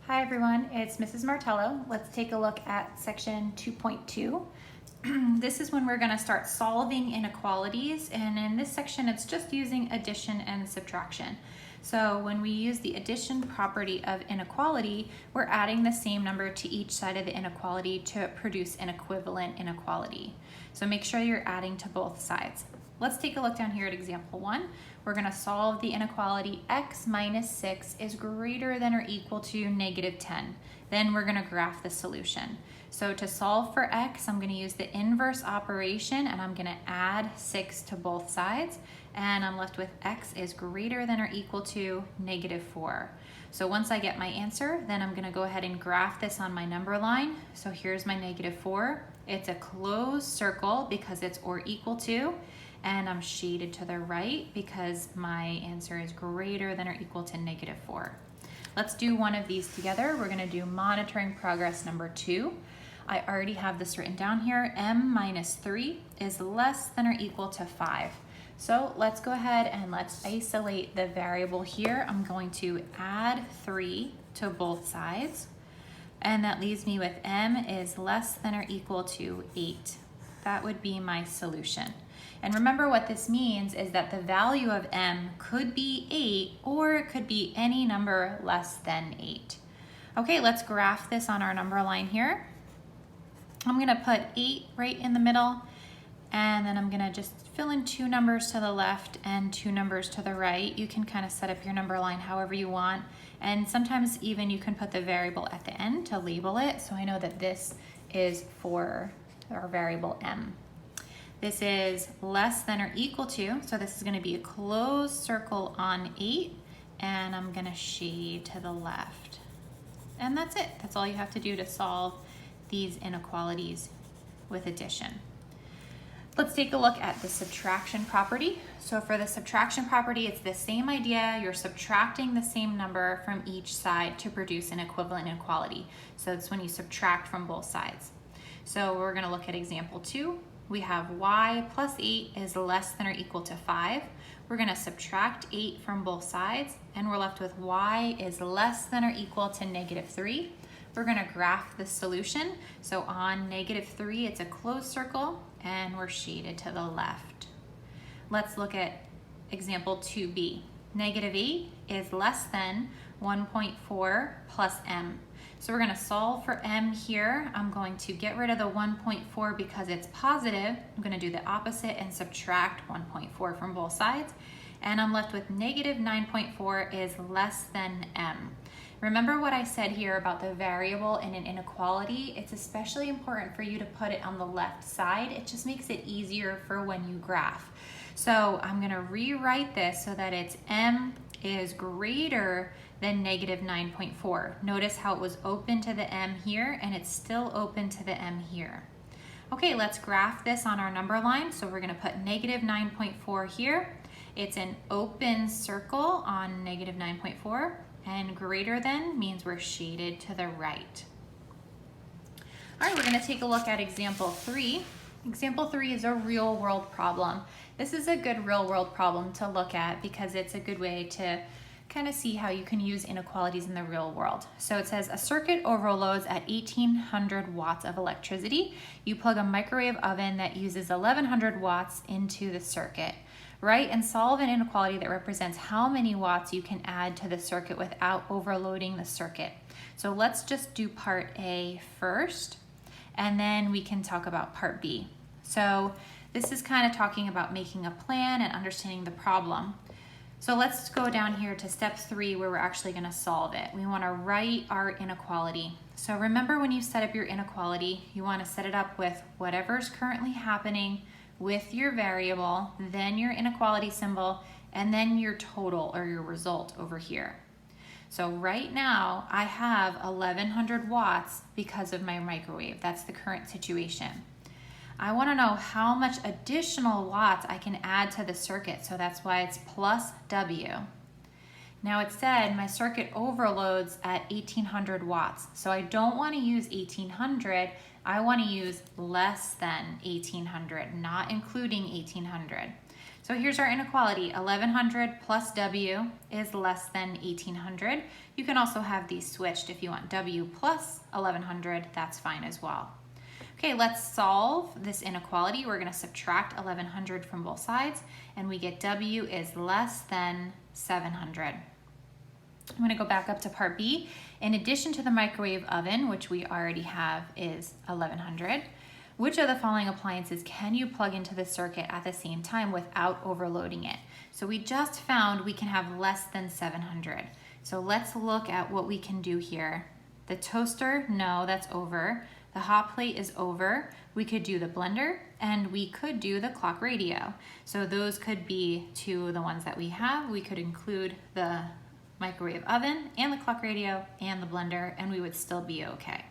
Hi everyone, it's Mrs. Martello. Let's take a look at section 2.2. This is when we're going to start solving inequalities, and in this section it's just using addition and subtraction. So when we use the addition property of inequality, we're adding the same number to each side of the inequality to produce an equivalent inequality. So make sure you're adding to both sides. Let's take a look down here at example 1. We're going to solve the inequality x minus 6 is greater than or equal to negative 10. Then we're going to graph the solution. So to solve for x, I'm going to use the inverse operation and I'm going to add 6 to both sides. And I'm left with x is greater than or equal to negative 4. So once I get my answer, then I'm going to go ahead and graph this on my number line. So here's my negative 4. It's a closed circle because it's or equal to. And I'm shaded to the right because my answer is greater than or equal to negative 4. Let's do one of these together. We're going to do monitoring progress number 2. I already have this written down here. M minus 3 is less than or equal to 5. So let's go ahead and let's isolate the variable here. I'm going to add 3 to both sides. And that leaves me with M is less than or equal to 8. That would be my solution. And remember what this means is that the value of M could be 8 or it could be any number less than 8. Okay, let's graph this on our number line here. I'm going to put 8 right in the middle, and then I'm going to just fill in 2 numbers to the left and 2 numbers to the right. You can kind of set up your number line however you want, and sometimes even you can put the variable at the end to label it, so I know that this is for our variable M. This is less than or equal to, so this is going to be a closed circle on 8, and I'm going to shade to the left. And that's it. That's all you have to do to solve these inequalities with addition. Let's take a look at the subtraction property. So for the subtraction property, it's the same idea. You're subtracting the same number from each side to produce an equivalent inequality. So it's when you subtract from both sides. So we're going to look at example 2. We have y plus 8 is less than or equal to 5. We're going to subtract 8 from both sides, and we're left with y is less than or equal to negative 3. We're going to graph the solution. So on negative 3, it's a closed circle, and we're shaded to the left. Let's look at example 2b. Negative 8 is less than 1.4 plus m. So we're going to solve for m here. I'm going to get rid of the 1.4 because it's positive. I'm going to do the opposite and subtract 1.4 from both sides. And I'm left with negative 9.4 is less than m. Remember what I said here about the variable in an inequality? It's especially important for you to put it on the left side. It just makes it easier for when you graph. So I'm going to rewrite this so that it's m is greater than negative 9.4. Notice how it was open to the m here, and it's still open to the m here. Okay, let's graph this on our number line. So we're going to put negative 9.4 here. It's an open circle on negative 9.4, and greater than means we're shaded to the right. All right, we're going to take a look at example 3. Example 3 is a real world problem. This is a good real world problem to look at because it's a good way to kind of see how you can use inequalities in the real world. So it says a circuit overloads at 1800 watts of electricity. You plug a microwave oven that uses 1100 watts into the circuit. Write and solve an inequality that represents how many watts you can add to the circuit without overloading the circuit. So let's just do part A first, and then we can talk about part B. So this is kind of talking about making a plan and understanding the problem. So let's go down here to step 3 where we're actually going to solve it. We want to write our inequality. So remember, when you set up your inequality, you want to set it up with whatever's currently happening with your variable, then your inequality symbol, and then your total or your result over here. So right now I have 1100 watts because of my microwave. That's the current situation. I want to know how much additional watts I can add to the circuit, so that's why it's plus W. Now it said my circuit overloads at 1800 watts, so I don't want to use 1800, I want to use less than 1800, not including 1800. So here's our inequality. 1100 plus W is less than 1800. You can also have these switched. If you want W plus 1100, that's fine as well. Okay, let's solve this inequality. We're going to subtract 1100 from both sides, and we get W is less than 700. I'm going to go back up to part B. In addition to the microwave oven, which we already have is 1100, which of the following appliances can you plug into the circuit at the same time without overloading it? So we just found we can have less than 700. So let's look at what we can do here. The toaster, no, that's over. The hot plate is over. We could do the blender, and we could do the clock radio. So those could be two of the ones that we have. We could include the microwave oven and the clock radio and the blender, and we would still be okay.